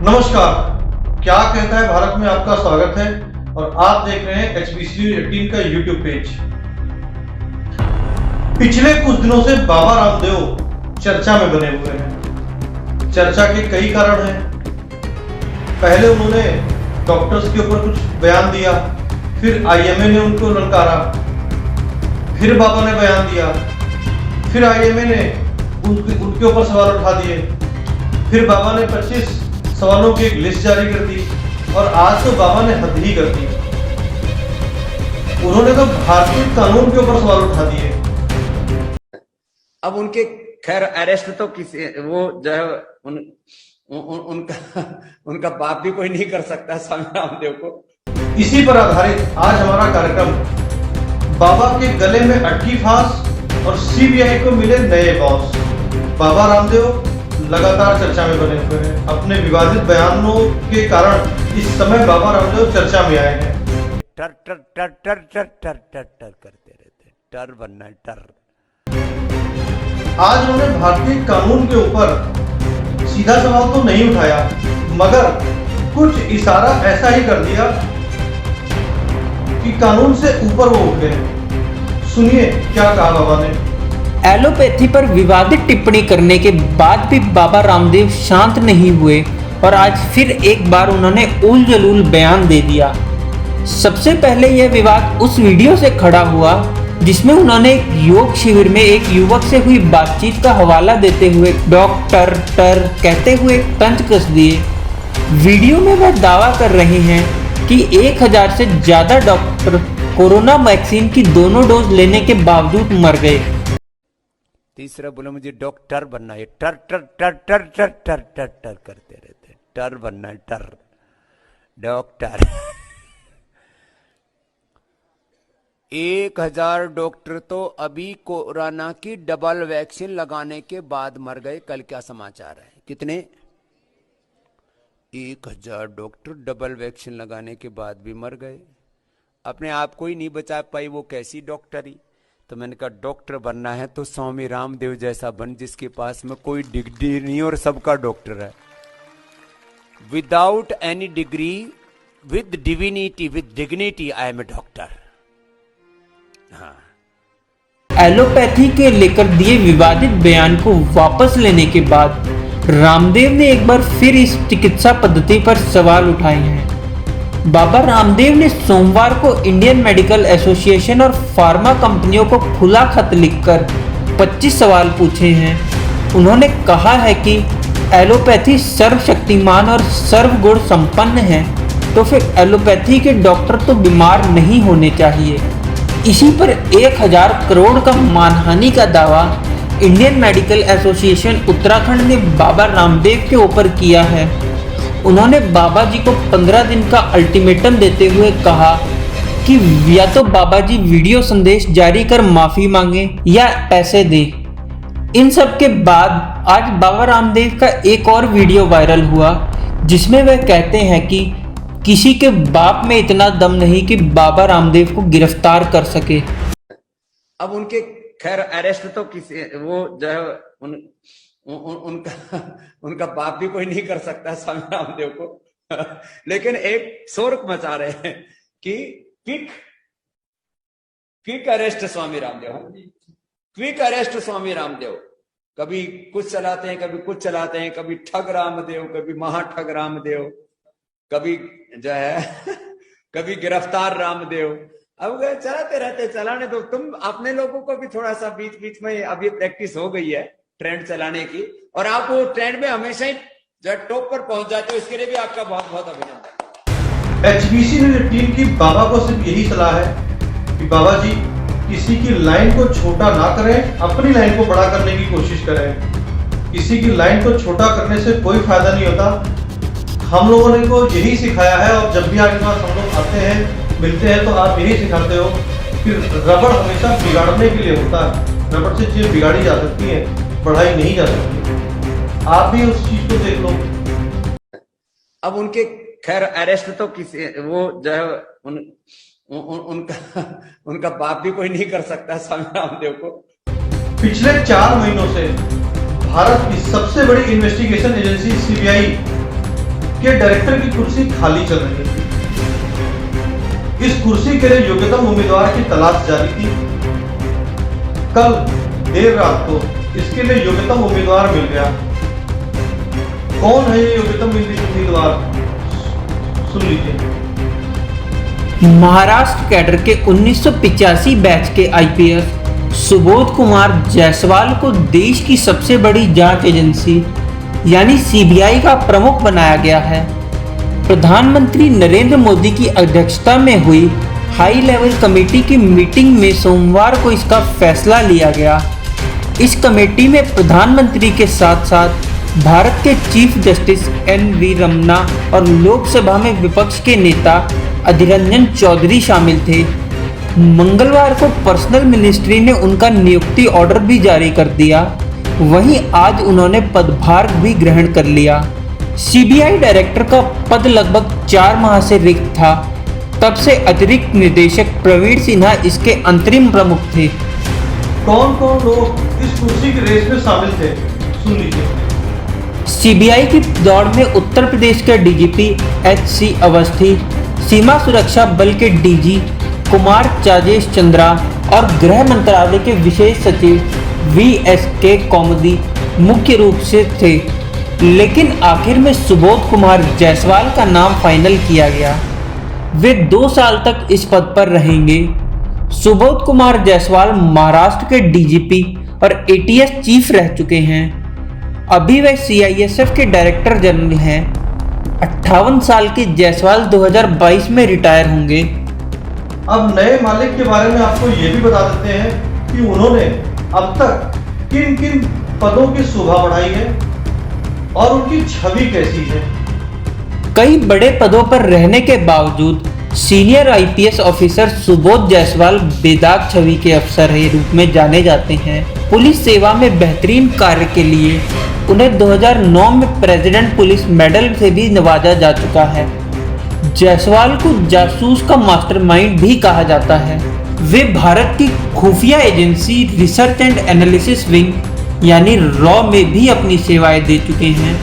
नमस्कार। क्या कहता है भारत में आपका स्वागत है और आप देख रहे हैं HBC News 18 का YouTube पेज। पिछले कुछ दिनों से बाबा रामदेव चर्चा में बने हुए हैं। चर्चा के कई कारण हैं। पहले उन्होंने डॉक्टर्स के ऊपर कुछ बयान दिया, फिर IMA ने उनको ललकारा, फिर बाबा ने बयान दिया, फिर IMA ने उनके ऊपर सवाल उठा दिए, फिर बाबा ने 25 सवालों की एक लिस्ट जारी कर दी और आज तो बाबा ने हद ही कर दी। उन्होंने तो भारतीय कानून के ऊपर सवाल उठा दिए। अब उनके खैर अरेस्ट तो किसी वो जो है उनका बाप भी कोई नहीं कर सकता स्वामी रामदेव को। इसी पर आधारित आज हमारा कार्यक्रम बाबा के गले में अटकी फांस और CBI को मिले नए बॉस। बाबा रामदेव लगातार चर्चा में बने हुए हैं। अपने विवादित बयानों के कारण इस समय बाबा रामदेव चर्चा में आए हैं। टर टर टर टर टर टर टर टर करते रहते, टर बनना है टर। आज उन्होंने भारतीय कानून के ऊपर सीधा सवाल तो नहीं उठाया, मगर कुछ इशारा ऐसा ही कर दिया कि कानून से ऊपर वो उठ गए। सुनिए क्या कहा बाबा ने। एलोपैथी पर विवादित टिप्पणी करने के बाद भी बाबा रामदेव शांत नहीं हुए और आज फिर एक बार उन्होंने उल जलूल बयान दे दिया। सबसे पहले यह विवाद उस वीडियो से खड़ा हुआ जिसमें उन्होंने एक योग शिविर में एक युवक से हुई बातचीत का हवाला देते हुए डॉक्टर टर कहते हुए तंज कस दिए। वीडियो में वह दावा कर रहे हैं कि 1000 से ज्यादा डॉक्टर कोरोना वैक्सीन की दोनों डोज लेने के बावजूद मर गए। तीसरा बोलो मुझे डॉक्टर बनना है, टर टर टर टर टर टर टर टर करते रहते, टर बनना है टर डॉक्टर। 1000 डॉक्टर तो अभी कोरोना की डबल वैक्सीन लगाने के बाद मर गए। कल क्या समाचार है? कितने? 1000 डॉक्टर डबल वैक्सीन लगाने के बाद भी मर गए। अपने आप को ही नहीं बचा पाई, वो कैसी डॉक्टरी? तो मैंने कहा डॉक्टर बनना है तो स्वामी रामदेव जैसा बन, जिसके पास में कोई डिग्री नहीं और सबका डॉक्टर है। Without any degree, with divinity, with dignity, I am a doctor. हाँ। एलोपैथी के लेकर दिए विवादित बयान को वापस लेने के बाद रामदेव ने एक बार फिर इस चिकित्सा पद्धति पर सवाल उठाए हैं। बाबा रामदेव ने सोमवार को इंडियन मेडिकल एसोसिएशन और फार्मा कंपनियों को खुला खत लिखकर 25 सवाल पूछे हैं। उन्होंने कहा है कि एलोपैथी सर्वशक्तिमान और सर्वगुण संपन्न है, तो फिर एलोपैथी के डॉक्टर तो बीमार नहीं होने चाहिए। इसी पर 1000 करोड़ का मानहानि का दावा इंडियन मेडिकल एसोसिएशन उत्तराखंड ने बाबा रामदेव के ऊपर किया है। उन्होंने बाबा जी को 15 दिन का अल्टीमेटम देते हुए कहा कि या तो बाबा जी वीडियो संदेश जारी कर माफी मांगे या पैसे दे। इन सब के बाद आज बाबा रामदेव का एक और वीडियो वायरल हुआ जिसमें वह कहते हैं कि किसी के बाप में इतना दम नहीं कि बाबा रामदेव को गिरफ्तार कर सके। अब उनके खैर अरेस्ट तो किसी वो जो है उनका बाप भी कोई नहीं कर सकता स्वामी रामदेव को। लेकिन एक शोर मचा रहे हैं कि quick arrest Swami Ramdev, quick arrest Swami Ramdev. कभी कुछ चलाते हैं, कभी कुछ चलाते हैं, कभी ठग रामदेव, कभी महाठग रामदेव, कभी जो है कभी गिरफ्तार रामदेव। अब चलाते रहते, चलाने दो। तुम अपने लोगों को भी थोड़ा सा बीच बीच में अभी प्रैक्टिस हो गई है ट्रेंड चलाने की, और आप वो ट्रेंड में हमेशा ही जो टॉप पर पहुंच जाते हो। इसके लिए भी आपका बहुत बहुत अभिनंदन। HBC News 18 की बाबा को सिर्फ यही सलाह है कि बाबा जी किसी की लाइन को छोटा ना करें, अपनी लाइन को बड़ा करने की कोशिश करें। किसी की लाइन को छोटा करने से कोई फायदा नहीं होता। हम लोगों ने को यही सिखाया है और जब भी आपके पास हम लोग आते हैं, मिलते हैं, तो आप यही सिखाते हो कि रबड़ हमेशा बिगाड़ने के लिए होता है। रबड़ से चीज बिगाड़ी जा सकती है, बढ़ाई नहीं जा सकती। आप भी उस चीज को देख लो। अब उनके खैर अरेस्ट तो किसी वो जो है उनका बाप भी कोई नहीं कर सकता स्वामी रामदेव को। पिछले 4 महीनों से भारत की सबसे बड़ी इन्वेस्टिगेशन एजेंसी CBI कि डायरेक्टर की कुर्सी खाली चल रही थी। इस कुर्सी के लिए योग्यतम उम्मीदवार की तलाश जारी थी। कल देर रात को इसके लिए योग्यतम उम्मीदवार मिल गया। कौन है ये योग्यतम उम्मीदवार, सुन लीजिए। महाराष्ट्र कैडर के 1985 बैच के आईपीएस सुबोध कुमार जायसवाल को देश की सबसे बड़ी जांच एजेंसी यानी सीबीआई का प्रमुख बनाया गया है। प्रधानमंत्री नरेंद्र मोदी की अध्यक्षता में हुई हाई लेवल कमेटी की मीटिंग में सोमवार को इसका फैसला लिया गया। इस कमेटी में प्रधानमंत्री के साथ साथ भारत के चीफ जस्टिस एन.वी. रमन्ना और लोकसभा में विपक्ष के नेता अधीर रंजन चौधरी शामिल थे। मंगलवार को पर्सनल मिनिस्ट्री ने उनका नियुक्ति ऑर्डर भी जारी कर दिया। वहीं आज उन्होंने पदभार भी ग्रहण कर लिया। सीबीआई डायरेक्टर का पद लगभग 4 माह से रिक्त था। तब से अतिरिक्त निदेशक प्रवीण सिन्हा इसके अंतरिम प्रमुख थे। कौन कौन लोग इस कुर्सी की रेस में शामिल थे, सुन लीजिए। सीबीआई की दौड़ में उत्तर प्रदेश के डीजीपी एच.सी. अवस्थी, सीमा सुरक्षा बल के डीजी कुमार चाजेश चंद्रा और गृह मंत्रालय के विशेष सचिव वी.एस.के. कौमुदी मुख्य रूप से थे। लेकिन आखिर में सुबोध कुमार जायसवाल का नाम फाइनल किया गया। वे 2 साल तक इस पद पर रहेंगे। सुबोध कुमार जायसवाल महाराष्ट्र के डीजीपी और एटीएस चीफ रह चुके हैं। अभी वे सीआईएसएफ के डायरेक्टर जनरल हैं। 58 साल के जायसवाल 2022 में रिटायर होंगे। अब नए मालिक के बारे में आपको ये भी बता देते हैं कि उन्होंने अब तक किन किन पदों की शोभा बढ़ाई है और उनकी छवि कैसी है। कई बड़े पदों पर रहने के बावजूद senior IPS officer Subodh Jaiswal बेदाग छवि के अफसर के रूप में जाने जाते हैं। पुलिस सेवा में बेहतरीन कार्य के लिए उन्हें 2009 में प्रेसिडेंट पुलिस मेडल से भी नवाजा जा चुका है। जायसवाल को जासूस का मास्टरमाइंड भी कहा जाता है। वे भारत की खुफिया agency research and analysis wing यानी रॉ में भी अपनी सेवाएं दे चुके हैं।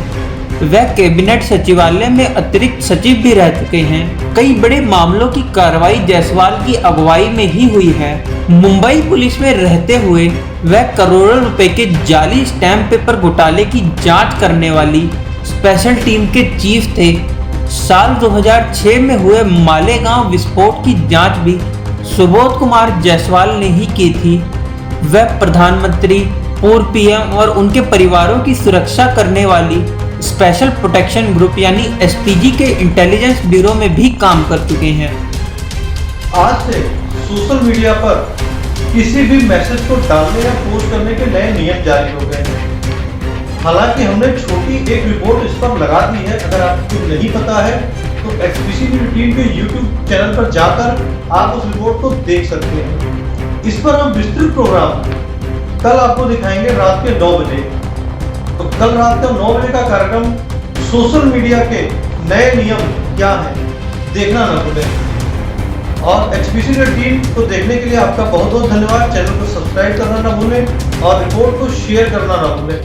वह कैबिनेट सचिवालय में अतिरिक्त सचिव भी रह चुके हैं। कई बड़े मामलों की कार्रवाई जायसवाल की अगुवाई में ही हुई है। मुंबई पुलिस में रहते हुए वह करोड़ों रुपए के जाली स्टैम्प पेपर घोटाले की जांच करने वाली स्पेशल टीम के चीफ थे। साल 2006 में हुए मालेगांव विस्फोट की जांच भी सुबोध कुमार जायसवाल ने ही की थी। वह प्रधानमंत्री, पूर्व पीएम और उनके परिवारों की सुरक्षा करने वाली स्पेशल प्रोटेक्शन ग्रुप यानी एसपीजी के इंटेलिजेंस ब्यूरो में भी काम कर चुके हैं। आज से सोशल मीडिया पर किसी भी मैसेज को डालने या पोस्ट करने के नए नियम जारी हो गए हैं। हालांकि हमने छोटी एक रिपोर्ट इस पर लगा दी है। अगर आपको नहीं पता है तो एक्सपीसी टीम के यूट्यूब चैनल पर जाकर आप उस रिपोर्ट को देख सकते हैं। इस पर हम विस्तृत प्रोग्राम कल आपको दिखाएंगे रात के 9 बजे। तो कल रात का 9 बजे का कार्यक्रम सोशल मीडिया के नए नियम क्या है देखना ना भूलें। और एक्सपीसी टीम को देखने के लिए आपका बहुत बहुत धन्यवाद। चैनल को सब्सक्राइब करना ना भूलें और रिपोर्ट को शेयर करना ना भूलें।